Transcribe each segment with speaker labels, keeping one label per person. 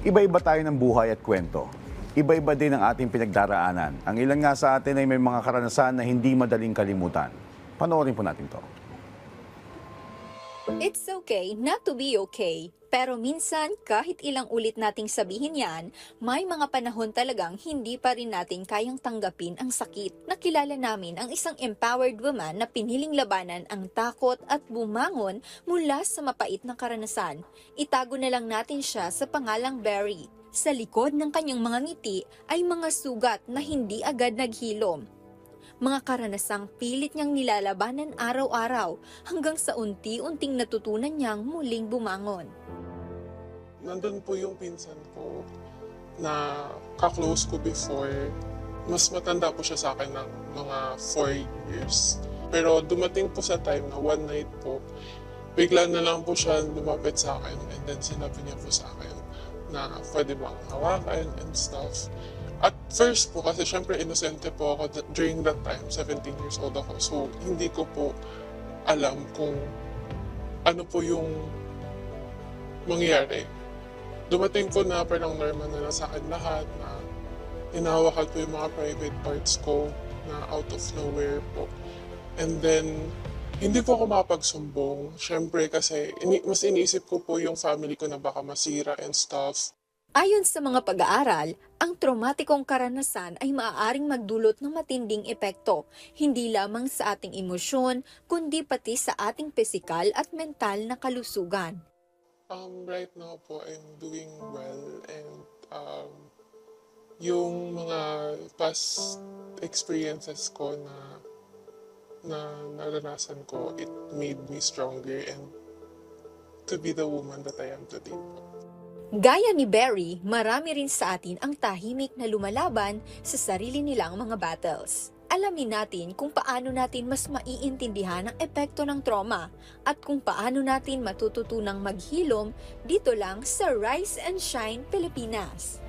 Speaker 1: Iba-iba tayo ng buhay at kwento. Iba-iba din ang ating pinagdaraanan. Ang ilan nga sa atin ay may mga karanasan na hindi madaling kalimutan. Panoorin po natin to.
Speaker 2: It's okay not to be okay. Pero minsan, kahit ilang ulit nating sabihin yan, may mga panahon talagang hindi pa rin natin kayang tanggapin ang sakit. Nakilala namin ang isang empowered woman na piniling labanan ang takot at bumangon mula sa mapait na karanasan. Itago na lang natin siya sa pangalang Barry. Sa likod ng kanyang mga ngiti ay mga sugat na hindi agad naghilom. Mga karanasang pilit niyang nilalabanan araw-araw hanggang sa unti-unting natutunan niyang muling bumangon.
Speaker 3: Nandun po yung pinsan ko na ka-close ko before. Mas matanda po siya sa akin ng mga 4 years. Pero dumating po sa time na one night po, bigla na lang po siya lumapit sa akin and then sinabi niya po sa akin na pwede bang hawakan and stuff. At first po, kasi syempre inosente po ako during that time, 17 years old ako. So hindi ko po alam kung ano po yung mangyayari. Dumating po na parang normal na sa akin lahat, na hinahawakan po yung mga private parts ko na out of nowhere po. And then, hindi po ako makapagsumbong. Syempre kasi mas iniisip ko po yung family ko na baka masira and stuff.
Speaker 2: Ayon sa mga pag-aaral, ang traumatikong karanasan ay maaaring magdulot ng matinding epekto, hindi lamang sa ating emosyon, kundi pati sa ating pisikal at mental na kalusugan.
Speaker 3: Right now po, I'm doing well and yung mga past experiences ko na naranasan ko, it made me stronger and to be the woman that I am today po.
Speaker 2: Gaya ni Barry, marami rin sa atin ang tahimik na lumalaban sa sarili nilang mga battles. Alamin natin kung paano natin mas maiintindihan ang epekto ng trauma at kung paano natin matututunang maghilom dito lang sa Rise and Shine Pilipinas.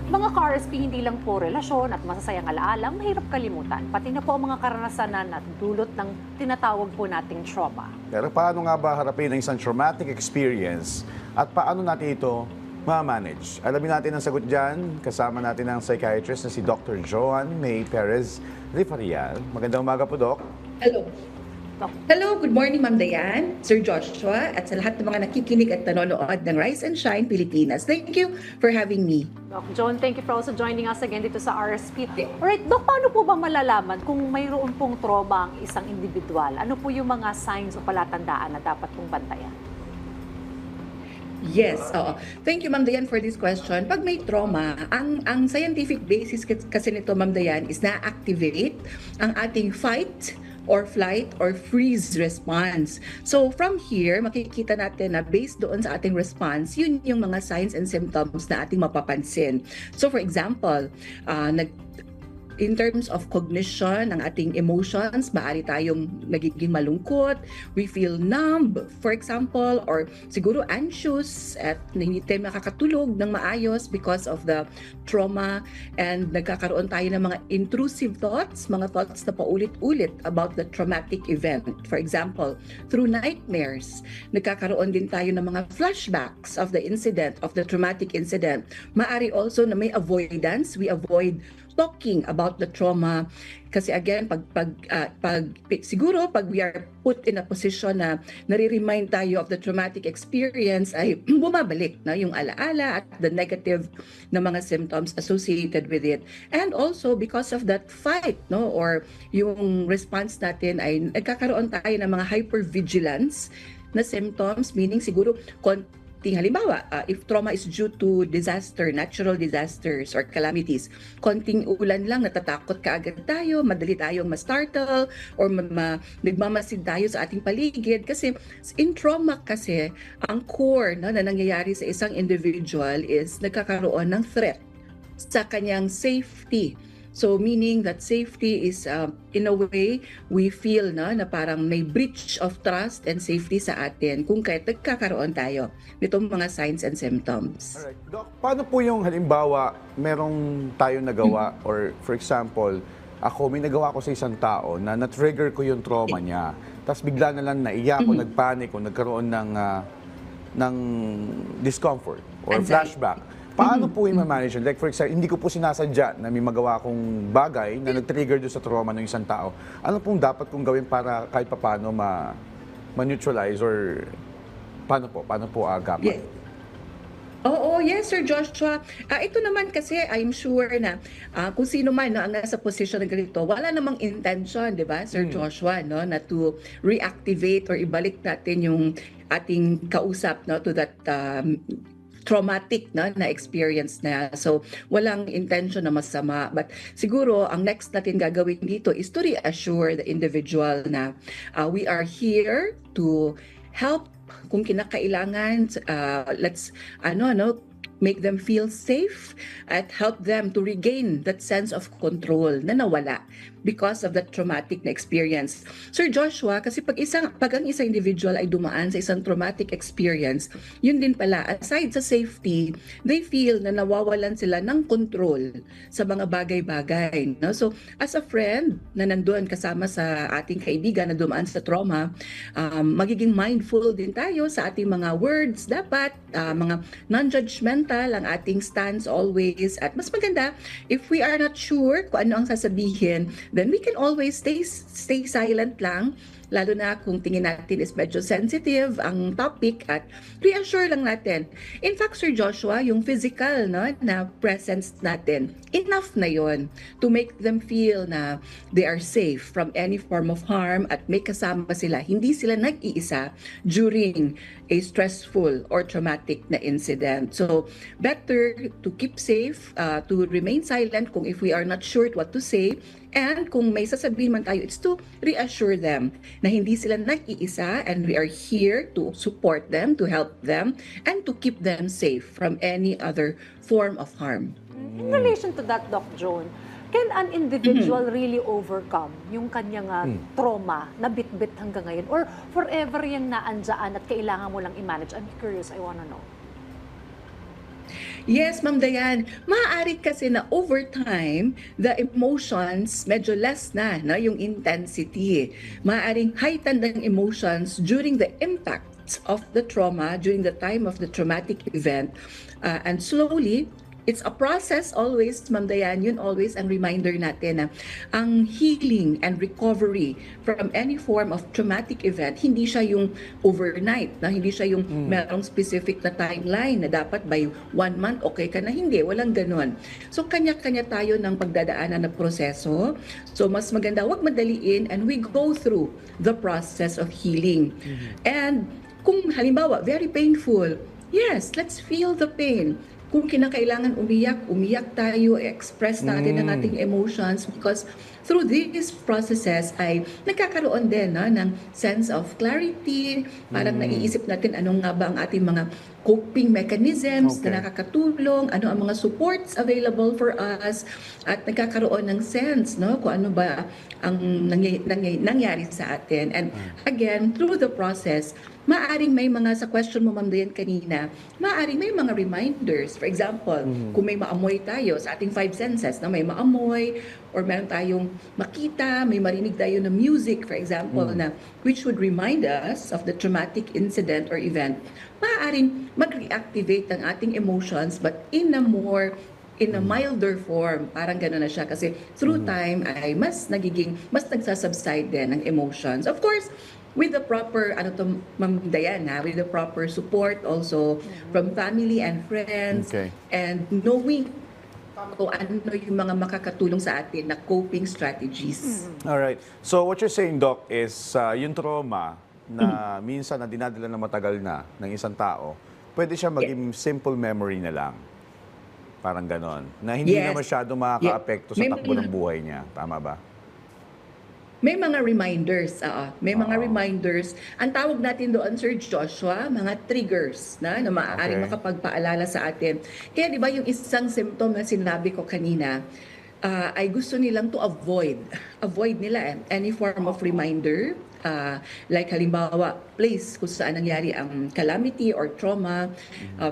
Speaker 4: Mga ka-RSP, hindi lang po relasyon at masasayang alaala ang mahirap kalimutan, pati na po ang mga karanasan at dulot ng tinatawag po nating trauma.
Speaker 1: Pero paano nga ba harapin ang isang traumatic experience at paano natin ito ma-manage? Alamin natin ang sagot dyan. Kasama natin ang psychiatrist na si Dr. Joan May Perez Rifarial. Magandang umaga po, Doc.
Speaker 5: Hello. Hello, good morning Ma'am Dayan, Sir Joshua, at sa lahat ng mga nakikinig at nanonood ng Rise and Shine Pilipinas. Thank you for having me.
Speaker 4: Doc John, thank you for also joining us again dito sa RSP. Alright, Doc, paano po ba malalaman kung mayroon pong trauma ang isang individual? Ano po yung mga signs o palatandaan na dapat pong bantayan?
Speaker 5: Yes, oo. Thank you Ma'am Dayan for this question. Pag may trauma, ang scientific basis kasi nito Ma'am Dayan is na-activate ang ating fight or flight or freeze response. So from here, makikita natin na based doon sa ating response, yun yung mga signs and symptoms na ating mapapansin. So for example, in terms of cognition ng ating emotions, maaari tayong nagiging malungkot, we feel numb, for example, or siguro anxious at hindi tayo makakatulog ng maayos because of the trauma, and nagkakaroon tayo ng mga intrusive thoughts, mga thoughts na paulit-ulit about the traumatic event. For example, through nightmares, nagkakaroon din tayo ng mga flashbacks of the incident, of the traumatic incident. Maaari also na may avoidance, we avoid talking about the trauma kasi again siguro pag we are put in a position na nare-remind tayo of the traumatic experience ay bumabalik na yung alaala at the negative na mga symptoms associated with it, and also because of that fight or yung response natin ay nagkakaroon tayo ng mga hypervigilance na symptoms, meaning siguro halimbawa, if trauma is due to disaster, natural disasters or calamities, konting ulan lang, natatakot kaagad tayo, madali tayong ma-startle or nagmamasid tayo sa ating paligid. Kasi in trauma kasi, ang core na nangyayari sa isang individual is nagkakaroon ng threat sa kanyang safety. So meaning that safety is in a way we feel na parang may breach of trust and safety sa atin kung kahit nagkakaroon tayo nitong mga signs and symptoms.
Speaker 1: Alright. Doc, paano po yung halimbawa merong tayong nagawa or for example, may nagawa ko sa isang tao na na-trigger ko yung trauma niya. tapos bigla na lang naiyak o nagpanic o nagkaroon ng discomfort or
Speaker 5: Anxiety.
Speaker 1: flashback. Paano po yung manage? Like for example, hindi ko po sinasadya na may magawa kong bagay na nag-trigger doon sa trauma ng isang tao. Ano pong dapat kong gawin para kahit paano ma-neutralize or paano po agapan?
Speaker 5: Yes. Oo, yes, Sir Joshua. Ito naman kasi, I'm sure na kung sino man no, ang nasa posisyon na ganito, wala namang intention, di ba, Sir Joshua, no, na to reactivate or ibalik natin yung ating kausap no, to that traumatic na experience na. So, walang intention na masama. But siguro, ang next natin gagawin dito is to reassure the individual na we are here to help kung kinakailangan. Let's make them feel safe at help them to regain that sense of control na nawala because of that traumatic na experience. Sir Joshua, kasi pag ang isang individual ay dumaan sa isang traumatic experience, yun din pala, aside sa safety, they feel na nawawalan sila ng control sa mga bagay-bagay. No? So, as a friend na nandun kasama sa ating kaibigan na dumaan sa trauma, magiging mindful din tayo sa ating mga words. Dapat, mga non-judgmental ang ating stance always. At mas maganda, if we are not sure kung ano ang sasabihin, then we can always stay silent lang, lalo na kung tingin natin is medyo sensitive ang topic, at reassure lang natin. In fact, Sir Joshua, yung physical na presence natin, enough na yon to make them feel na they are safe from any form of harm at may kasama sila. Hindi sila nag-iisa during a stressful or traumatic na incident. So, better to keep safe, to remain silent kung if we are not sure what to say, and kung may sasabihin man tayo, it's to reassure them na hindi sila nag-iisa and we are here to support them, to help them, and to keep them safe from any other form of harm.
Speaker 4: In relation to that, Doc Joan, can an individual really overcome yung kanyang trauma na bit-bit hanggang ngayon? Or forever yung naandyan at kailangan mo lang i-manage? I'm curious, I wanna know.
Speaker 5: Yes, Ma'am Dayan. Maaari kasi na over time, the emotions medyo less na yung intensity. Maaaring heightened ang emotions during the impact of the trauma, during the time of the traumatic event. And slowly, it's a process always, Ma'am Dayan, yun always ang reminder natin na ang healing and recovery from any form of traumatic event, hindi siya yung overnight, hindi siya yung merong specific na timeline na dapat by 1 month okay ka na, hindi, walang ganon. So kanya-kanya tayo ng pagdadaanan na proseso. So mas maganda, wag madaliin, and we go through the process of healing. And kung halimbawa, very painful, yes, let's feel the pain. Kung kinakailangan umiyak tayo, express natin ang ating emotions, because through these processes ay nagkakaroon din ng sense of clarity, parang naiisip natin ano nga ba ang ating mga coping mechanisms na nakakatulong, ano ang mga supports available for us, at nagkakaroon ng sense kung ano ba ang nangyari sa atin. And again, through the process, maaring may mga, sa question mo Ma'am Dayan kanina, maaring may mga reminders. For example, kung may maamoy tayo sa ating 5 senses, na may maamoy, or meron tayong makita, may marinig tayo na music, for example, na which would remind us of the traumatic incident or event, maaaring mag-reactivate ang ating emotions, but in a milder form. Parang gano'n na siya. Kasi through time ay mas nagsasubside din ang emotions. Of course, with the proper, Ma'am Dayan, with the proper support also from family and friends, and knowing kung ano yung mga makakatulong sa atin na coping strategies.
Speaker 1: Alright. So what you're saying, Doc, is yung trauma na minsan na dinadala na matagal na ng isang tao, pwede siya maging simple memory na lang. Parang ganon. Na hindi na masyado makaka-apekto sa takbo ng buhay niya. Tama ba?
Speaker 5: May mga reminders, may mga reminders. Ang tawag natin doon, Sir Joshua, mga triggers na maaaring makapagpaalala sa atin. Kaya di ba yung isang symptom na sinabi ko kanina, ay gusto nilang to avoid nila any form of reminder like halimbawa, place kung saan nangyari ang calamity or trauma,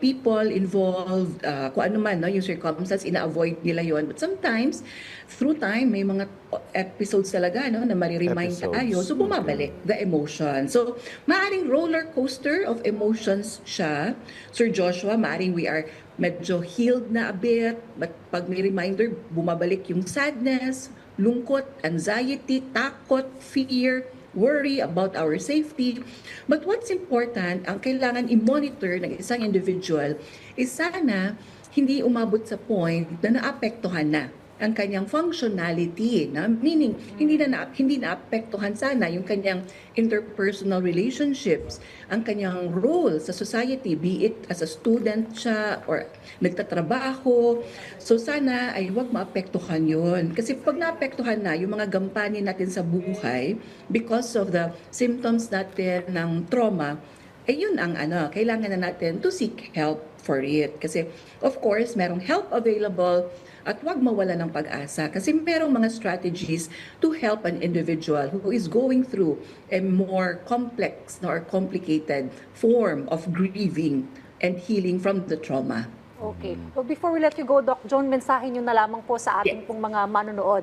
Speaker 5: people involved, kung ano man, no, yung circumstance, ina-avoid nila yon. But sometimes, through time, may mga episodes talaga no, na mariremind
Speaker 1: Episodes.
Speaker 5: tayo. So, bumabalik the emotion. So, maaring roller coaster of emotions siya. Sir Joshua, maaring we are medyo healed na a bit, but pag may reminder, bumabalik yung sadness, lungkot, anxiety, takot, fear, worry about our safety. But what's important, ang kailangan i-monitor ng isang individual is sana hindi umabot sa point na naapektuhan na ang kanyang functionality, na meaning hindi naapektuhan sana yung kanyang interpersonal relationships, ang kanyang role sa society, be it as a student siya or nagtatrabaho. So sana ay huwag maapektuhan yun. Kasi pag naapektuhan na yung mga gampanin natin sa buhay because of the symptoms natin ng trauma, ay yun ang kailangan na natin to seek help for it. Kasi of course, merong help available at huwag mawala ng pag-asa kasi merong mga strategies to help an individual who is going through a more complex or complicated form of grieving and healing from the trauma.
Speaker 4: Okay. Well, before we let you go, Doc Joan, mensahe nyo na lamang po sa ating pong mga manonood.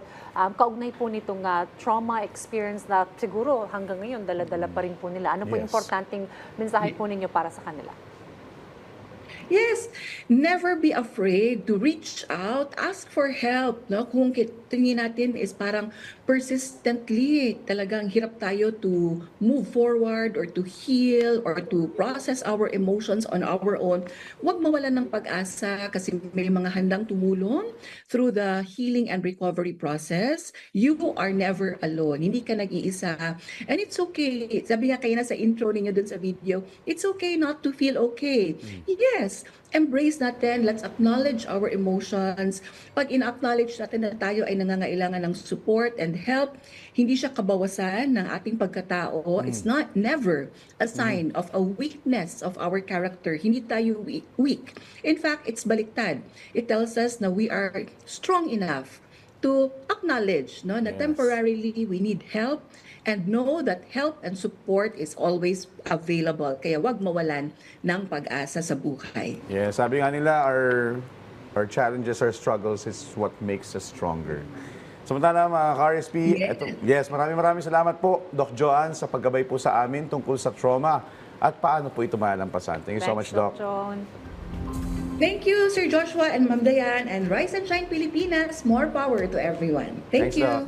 Speaker 4: Kaugnay po nitong trauma experience na siguro hanggang ngayon dala-dala pa rin po nila. Ano po
Speaker 1: Yes.
Speaker 4: importanteng mensahe po ninyo para sa kanila?
Speaker 5: Yes, never be afraid to reach out, ask for help. No? Kung tingin natin is parang persistently talagang hirap tayo to move forward or to heal or to process our emotions on our own, huwag mawalan ng pag-asa kasi may mga handang tumulong through the healing and recovery process. You are never alone. Hindi ka nag-iisa. And it's okay. Sabi nga kayo na sa intro ninyo dun sa video, it's okay not to feel okay. Yes, embrace natin, let's acknowledge our emotions. Pag in-acknowledge natin na tayo ay nangangailangan ng support and help, hindi siya kabawasan ng ating pagkatao. It's never a sign of a weakness of our character. Hindi tayo weak. In fact, it's baliktad. It tells us na we are strong enough to acknowledge no, na
Speaker 1: Yes.
Speaker 5: temporarily we need help and know that help and support is always available. Kaya wag mawalan ng pag-asa sa buhay.
Speaker 1: Yeah, sabi nga nila, our challenges, our struggles is what makes us stronger. Samantala mga ka-RSP,
Speaker 5: Yes.
Speaker 1: maraming salamat po, Doc Joan, sa paggabay po sa amin tungkol sa trauma at paano po ito malalampasan. Thank you so much,
Speaker 4: Thanks,
Speaker 1: Doc.
Speaker 4: Joan.
Speaker 5: Thank you, Sir Joshua and Ma'am Dayan, and Rise and Shine Pilipinas. More power to everyone. Thank
Speaker 1: Thanks,
Speaker 5: you.
Speaker 1: Doc.